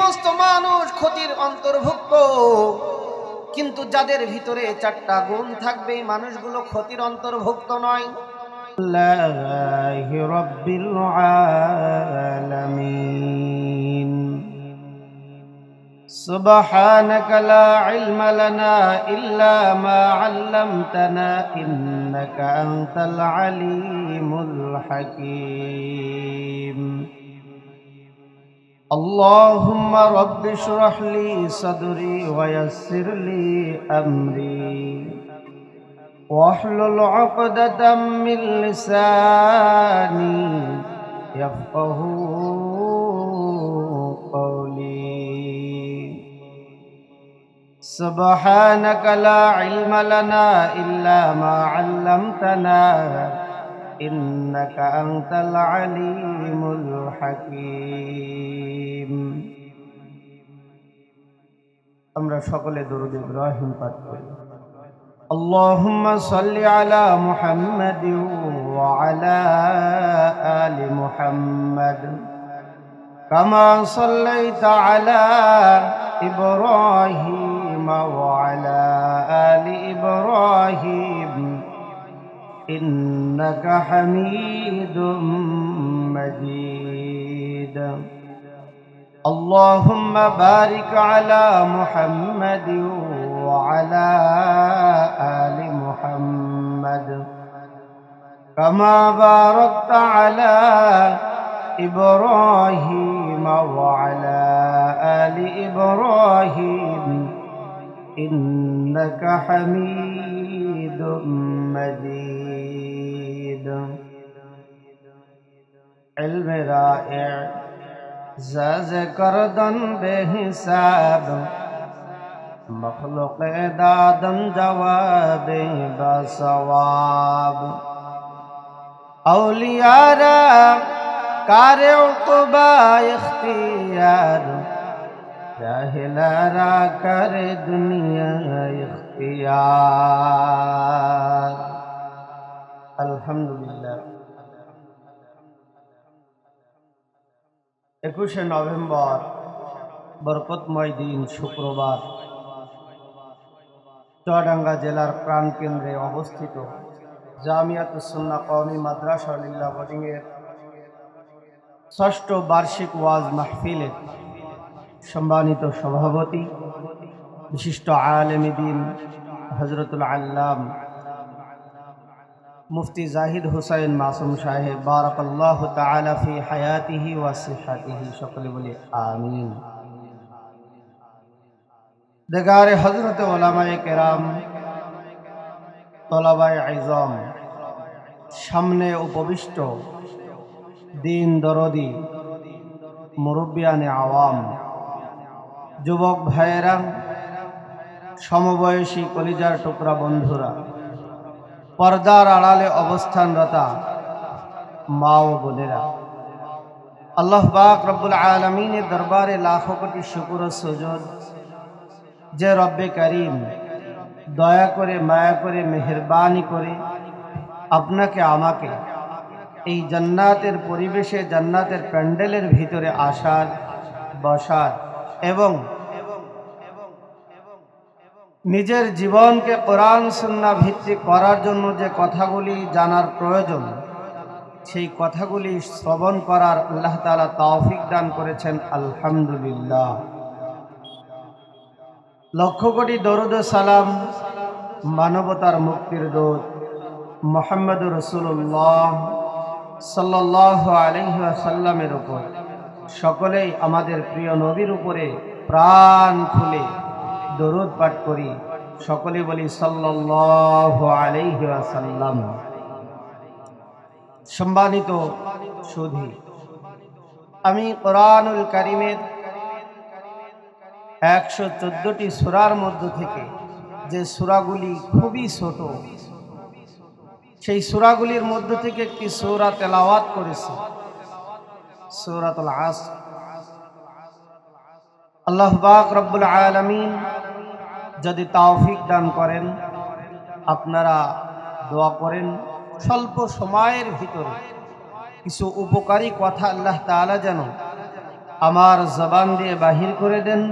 সমস্ত মানুষ ক্ষতির অন্তর্ভুক্ত, কিন্তু যাদের ভিতরে চারটা গুণ থাকবে এই মানুষগুলো ক্ষতির অন্তর্ভুক্ত নয়। আল্লাহি রাব্বিল আলামিন। سبحانك لا علم لنا إلا ما علمتنا إنك أنت العليم الحكيم. اللهم رب اشرح لي صدري ويسر لي أمري واحلل عقدة من لساني يفقهوا قولي. سبحانك لا علم لنا إلا ما علمتنا إنك أنت العليم الحكيم. আমরা সকলে দরুদ ইব্রাহিম পাঠ করি। اللهم صل على محمد وعلى آل محمد كما صليت على إبراهيم وعلى آل إبراهيم إنك حميد مجيد. اللهم بارك على محمد وعلى آل محمد كما باركت على إبراهيم وعلى آل إبراهيم إنك حميد مجيد. علم رائع زاز کردن بے حساب مخلوق دادن جواب بسواب. اولیاء را کار عقبہ اختیار جاہلا را کر دنیا اختیار. আলহামদুলিল্লাহ। 21শে নভেম্বর বরকতময় দিন শুক্রবার চুয়াডাঙ্গা জেলার প্রাণকেন্দ্রে অবস্থিত জামিয়াতুস সুন্নাহ কওমি মাদ্রাসা লিল্লাহ বোর্ডিংয়ের ৬ষ্ঠ বার্ষিক ওয়াজ মাহফিলের সম্মানিত সভাপতি বিশিষ্ট আলেমে দ্বীন হযরতুল আল্লাম মুফতি জাহিদ হুসাইন মাসুম সাহেব বারাকাল্লাহু তাআলা ফি হায়াতিহি ওয়া সিহহাতিহি, সকলে বলি আমিন। দেগারে হযরত উলামায়ে কেরাম, তলাবায়ে ইজম, সামনে উপবিষ্ট দিন দরদি মুরব্বিয়ানে আওয়াম, যুবক ভাইয়েরা, সমবয়সী কলিজার টুকরা বন্ধুরা, পর্দার আড়ালে অবস্থানরতা মা ও বোনেরা, আল্লাহ পাক রব্বুল আলামিনের দরবারে লাখো কোটি শুকর ও সুজুদ যে রব্বে করিম দয়া করে মায়া করে মেহেরবানি করে আপনাকে আমাকে এই জান্নাতের পরিবেশে জান্নাতের প্যান্ডেলের ভিতরে আসার, বসার এবং নিজের জীবনকে কোরআন সুন্নাহ ভিত্তিক করার জন্য যে কথাগুলি জানার প্রয়োজন সেই কথাগুলি শ্রবণ করার আল্লাহ তাআলা তৌফিক দান করেছেন, আলহামদুলিল্লাহ। লক্ষ কোটি দরুদ ও সালাম মানবতার মুক্তির দূত মুহাম্মদুর রাসূলুল্লাহ সাল্লাল্লাহু আলাইহি ওয়াসাল্লামের উপর, সকলেই আমাদের প্রিয় নবীর উপরে প্রাণ খুলে দরুদ পাঠ করি। সকলে বলি সাল্লাল্লাহু আলাইহি ওয়াসাল্লাম। সম্মানিত সুধী, আমি কোরআনুল কারীমের 114টি সূরার মধ্য থেকে যে সূরাগুলি খুবই ছোট, সেই সূরাগুলির মধ্য থেকে একটি সূরা তেলাওয়াত করেছি, সূরাতুল আসর। আল্লাহ পাক রব্বুল আলামিন যদি তৌফিক দান করেন, আপনারা দোয়া করেন স্বল্প সময়ের ভিতরে কিছু উপকারী কথা আল্লাহ তাআলা যেন আমার জবান দিয়ে বাহির করে দেন,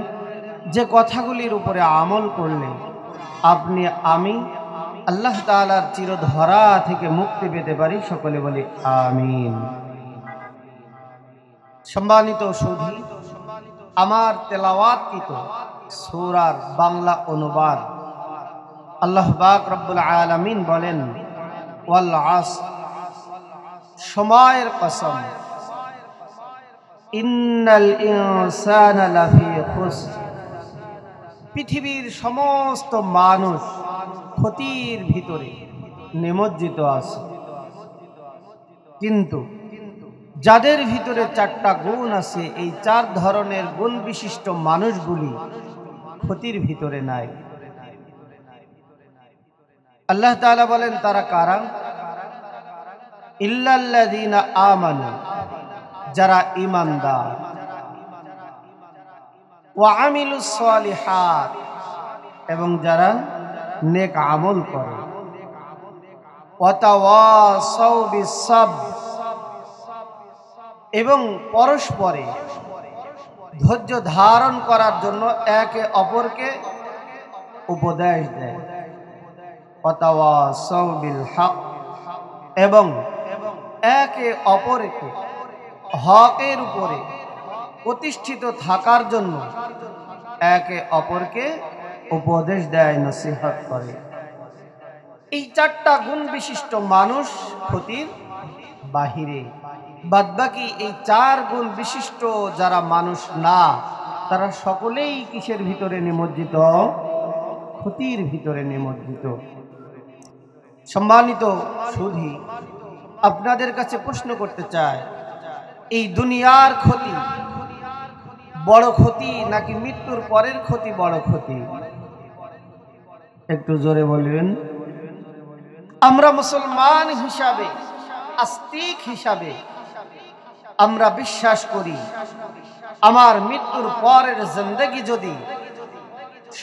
যে কথাগুলির উপরে আমল করলে আপনি আমি আল্লাহ তাআলার চিরধরা থেকে মুক্তি পেতে পারি। সকলে বলি আমিন। সম্মানিত সুধী, আমার তেলাওয়াতকৃত সূরার বাংলা অনুবাদ আল্লাহ পাক রব্বুল আলামিন বলেন, ওয়াল আসর, সময়ের কসম, ইন্নাল ইনসানা লাফি খুসর, পৃথিবীর সমস্ত মানুষ ক্ষতির ভিতরে নিমজ্জিত আছে। কিন্তু যাদের ভিতরে চারটা গুণ আছে, এই চার ধরনের গুণ বিশিষ্ট মানুষগুলি ক্ষতির ভিতরে নাই। আল্লাহ তাআলা বলেন, তারা কারা? ইল্লাল্লাযীনা আমানু, যারা ঈমানদার, ওয়া আমিলুস সালিহাত, এবং যারা নেক আমল করে, ওয়া তাওয়াসাউ বিস-সাবর, এবং পরস্পরে ধৈর্য ধারণ করার জন্য একে অপরকে উপদেশ দেয়, ওয়া তাওয়াসাউ বিল হক, এবং একে অপরকে হকের উপরে প্রতিষ্ঠিত থাকার জন্য একে অপরকে উপদেশ দেয়, নসিহত করে। এই চারটা গুণ বিশিষ্ট মানুষ ক্ষতির বাহিরে। বাদবাকি এই চার গুণ বিশিষ্ট যারা মানুষ না, তারা সকলেই কিসের ভিতরে নিমজ্জিত? ক্ষতির ভিতরে নিমজ্জিত। সম্মানিত সুধী, আপনাদের কাছে প্রশ্ন করতে চাই, এই দুনিয়ার ক্ষতি বড় ক্ষতি নাকি মৃত্যুর পরের ক্ষতি বড় ক্ষতি? একটু জোরে বলবেন। আমরা মুসলমান হিসাবে, আস্তিক হিসাবে আমরা বিশ্বাস করি, আমার মৃত্যুর পরের জিন্দেগি যদি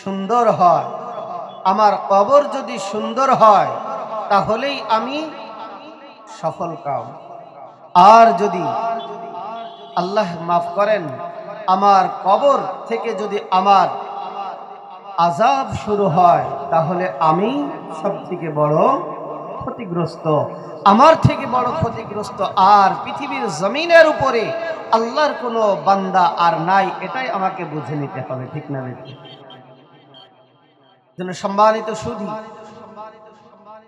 সুন্দর হয়, আমার কবর যদি সুন্দর হয়, তাহলেই আমি সফল কাম। আর যদি আল্লাহ মাফ করেন, আমার কবর থেকে যদি আমার আযাব শুরু হয়, তাহলে আমি সবথেকে বড় ক্ষতিগ্রস্ত। আমার থেকে বড় ক্ষতিগ্রস্ত আর পৃথিবীর জমিনের উপরে আল্লাহর কোনো বান্দা আর নাই। এটাই আমাকে বুঝে নিতে হবে, ঠিক না বেঠিক? জন্য সম্মানিত সুধী,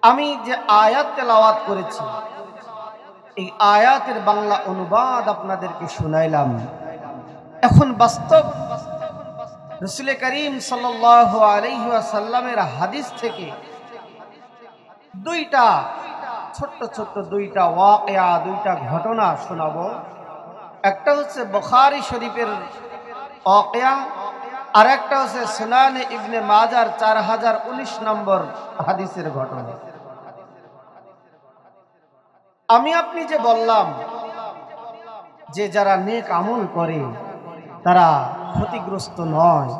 আমি যে আয়াত তেলাওয়াত করেছি, এই আয়াতের বাংলা অনুবাদ আপনাদেরকে শুনাইলাম। এখন বাস্তব রাসূল করিম সাল্লাল্লাহু আলাইহি ওয়াসাল্লামের হাদিস থেকে দুইটা ছোট্ট ছোট্ট দুইটা ওয়াকিয়া, দুইটা ঘটনা শোনাবো। একটা হচ্ছে বুখারী শরীফের ওয়াকিয়া, আর একটা হচ্ছে সুনানে ইবনে মাজার 4019 নম্বর হাদিসের ঘটনা। আমি আপনি যে বললাম যে যারা নেক আমল করে তারা ক্ষতিগ্রস্ত নয়,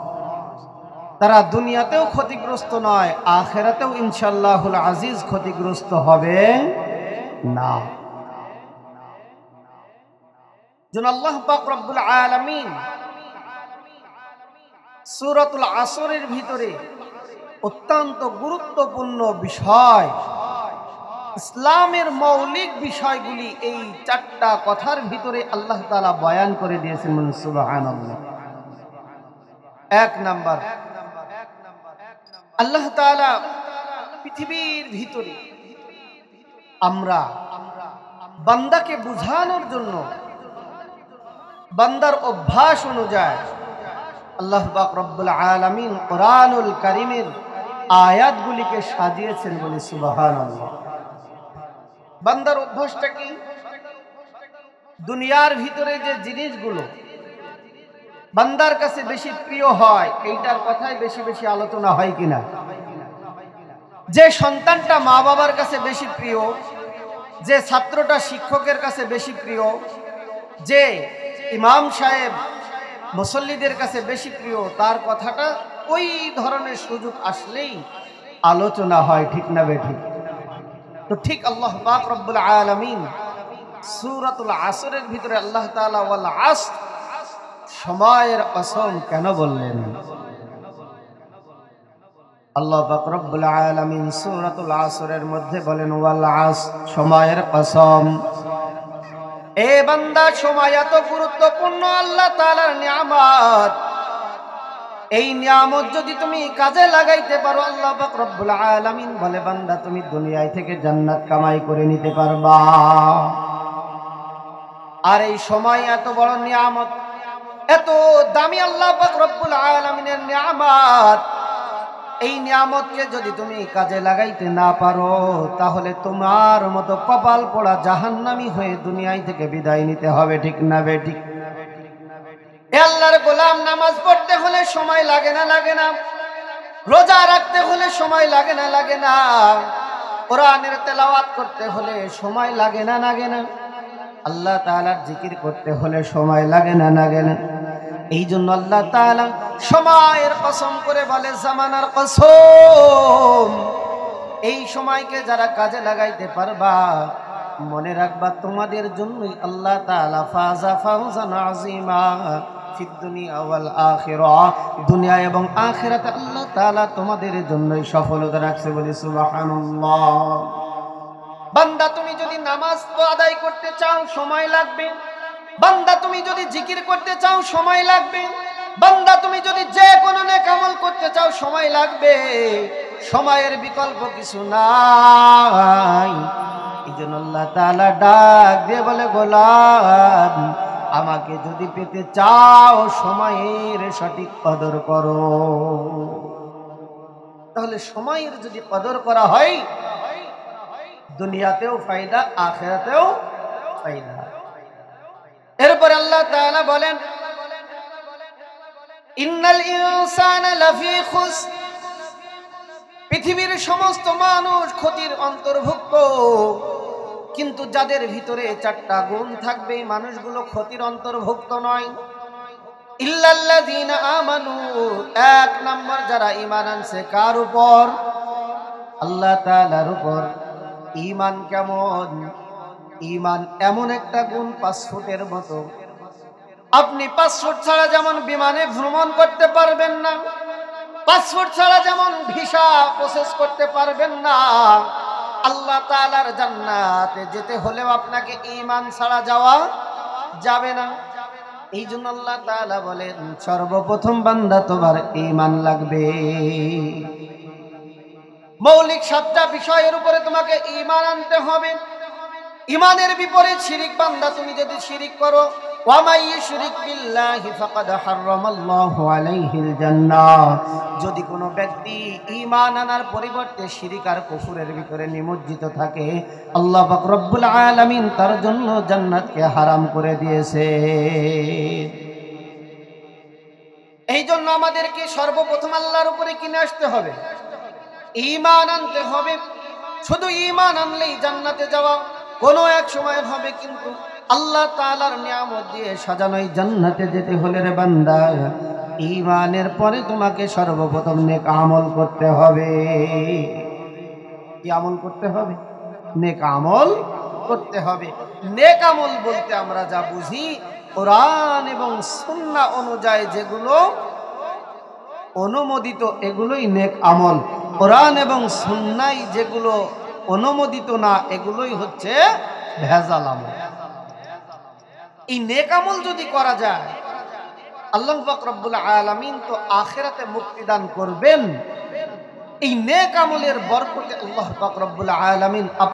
তারা দুনিয়াতেও ক্ষতিগ্রস্ত নয়, আখিরাতেও ইনশাআল্লাহুল আজিজ ক্ষতিগ্রস্ত হবে না। যেন আল্লাহ পাক রব্বুল আলামিন সূরাতুল আসরের ভিতরে অত্যন্ত গুরুত্বপূর্ণ বিষয়, ইসলামের মৌলিক বিষয়গুলি এই চারটা কথার ভিতরে আল্লাহ তাআলা বয়ান করে দিয়েছেন। সুবহানাল্লাহ। এক নাম্বার, আল্লাহ তাআলা পৃথিবীর ভিতরে আমরা বান্দাকে বুঝানোর জন্য বান্দার অভ্যাস অনুযায়ী আল্লাহ পাক রব্বুল আলামিন কোরআনুল কারীমের আয়াতগুলিকে সাজিয়েছেন, বলে সুবহানাল্লাহ। বান্দার অভ্যাসটা কি? দুনিয়ার ভিতরে যে জিনিসগুলো বান্দার কাছে বেশি প্রিয় হয়, এইটার কথাই বেশি বেশি আলোচনা হয় কিনা? যে সন্তানটা মা বাবার কাছে বেশি প্রিয়, যে ছাত্রটা শিক্ষকের কাছে বেশি প্রিয়, যে ইমাম সাহেব মুসল্লিদের কাছে বেশি প্রিয়, তার কথাটা ওই ধরনের সুযোগ আসলেই আলোচনা হয়, ঠিক না বেঠিক? তো ঠিক আল্লাহ পাক রব্বুল আলামিন সূরাতুল আসরের ভিতরে আল্লাহ তাআলা ওয়াল আসর সময়ের কসম কেন বললেন? আল্লাহ পাক রব্বুল আলামিন সূরাতুল আসরের মধ্যে বলেন ওয়াল আসর, সময়ের কসম। এ বান্দা, সময় এত গুরুত্বপূর্ণ আল্লাহ তাআলার নিয়ামত। এই নিয়ামত যদি তুমি কাজে লাগাইতে পারো, আল্লাহ পাক রব্বুল আলামিন বলে বান্দা তুমি দুনিয়ায় থেকে জান্নাত কামাই করে নিতে পারবা। আর এই সময় এত বড় নিয়ামত, এত দামি আল্লাহ পাক রব্বুল আলামিনের নিয়ামত। এই নিয়ামতকে যদি তুমি কাজে লাগাইতে না পারো, তাহলে তোমার মতো কপাল পোড়া জাহান্নামী হয়ে দুনিয়ায় থেকে বিদায় নিতে হবে। ঠিক না বেঠিক? এ আল্লাহর গোলাম, নামাজ পড়তে হলে সময় লাগে না? লাগে না? রোজা রাখতে হলে সময় লাগে না? লাগে না? কোরআনের তেলাওয়াত করতে হলে সময় লাগে না? লাগে না? আল্লাহ তাআলার জিকির করতে হলে সময় লাগে না? লাগে না? এই জন্য আল্লাহ তাআলা সময়ের কসম করে বলে জামানার কসম। এই সময়কে যারা কাজে লাগাইতে পারবা, মনে রাখবা তোমাদের জন্যই আল্লাহ তাআলা ফাজা ফাওজান আযীমা ফিদ দুনিয়া ওয়াল আখিরাহ, দুনিয়া এবং আখিরাতে আল্লাহ তাআলা তোমাদের জন্যই সফলতা রাখছে। বলি সুবহানাল্লাহ। বান্দা, তুমি যদি নামাজ আদায় করতে চাও সময় লাগবে। বান্দা, তুমি যদি জিকির করতে চাও সময় লাগবে। বান্দা, তুমি যদি যে কোনো নেক আমল করতে চাও সময় লাগবে। সময়ের বিকল্প কিছু নাই। এইজন্য আল্লাহ তাআলা ডাক দিয়ে বলে গোলাম, আমাকে যদি পেতে চাও সময়ের সঠিক কদর করো। তাহলে সময়ের যদি কদর করা হয়, দুনিয়াতেও ফায়দা, আখিরাতেও ফায়দা। এরপর আল্লাহ তাআলা বলেন ইন্নাল ইনসানা লাফি খুসর, পৃথিবীর সমস্ত মানুষ ক্ষতির অন্তর্ভুক্ত, কিন্তু যাদের ভিতরে চারটা গুণ থাকবে মানুষগুলো ক্ষতির অন্তর্ভুক্ত নয়। ইল্লাল্লাযীনা আমানু, এক নাম্বার যারা ঈমান আনছে। কার উপর? আল্লাহ তাআলার উপর। ঈমান কেমন? ঈমান এমন একটা গুণ 5 ফুটের মতো। আপনি 5 ফুট ছাড়া যেমন বিমানে ভ্রমণ করতে পারবেন না, 5 ফুট ছাড়া যেমন ভিসা প্রসেস করতে পারবেন না, আল্লাহ তাআলার জান্নাতে যেতে হলেও আপনাকে ঈমান ছাড়া যাওয়া যাবে না। এই জন্য আল্লাহ তাআলা বলেন সর্বপ্রথম বান্দা তোমার ঈমান লাগবে। মৌলিক 7টা বিষয়ের উপরে তোমাকে ঈমান আনতে হবে। ঈমানের বিপরীত শিরিক। বান্দা, তুমি যদি শিরিক করো, ওয়া মাই ইউশরিক বিল্লাহি ফাকাদ হারামাল্লাহু আলাইহিল জান্নাহ, যদি কোনো ব্যক্তি ঈমান আনার পরিবর্তে শিরিক আর কুফরের ভিতরে নিমজ্জিত থাকে, আল্লাহ পাক রব্বুল আলামিন তার জন্য জান্নাতকে হারাম করে দিয়েছে। এই জন্য আমাদেরকে সর্বপ্রথম আল্লাহর উপরে কিনে আসতে হবে, ঈমান আনতে হবে। শুধু ঈমান আনলেই জান্নাতে যাওয়া কোনো এক সময় হবে, কিন্তু আল্লাহ তাআলার নিয়ামত দিয়ে সাজানো এই জান্নাতে যেতে হলে রে বান্দা, ঈমানের পরে তোমাকে সর্বপ্রথম নেক আমল করতে হবে। কি আমল করতে হবে? নেক আমল করতে হবে। নেক আমল বলতে আমরা যা বুঝি, কোরআন এবং সুন্নাহ অনুযায়ী যেগুলো অনুমোদিত এগুলোই নেক আমল। কোরআন এবং সুন্নাহ যেগুলো অনুমোদিত না, এগুলোই হচ্ছে ভেজাল আমল। এই নেক আমল যদি করা যায়, আল্লাহ পাক রব্বুল আলামিন তো আখিরাতে মুক্তি দান করবেন। এই নেক আমলের বরকতে আল্লাহ পাক রব্বুল আলামিন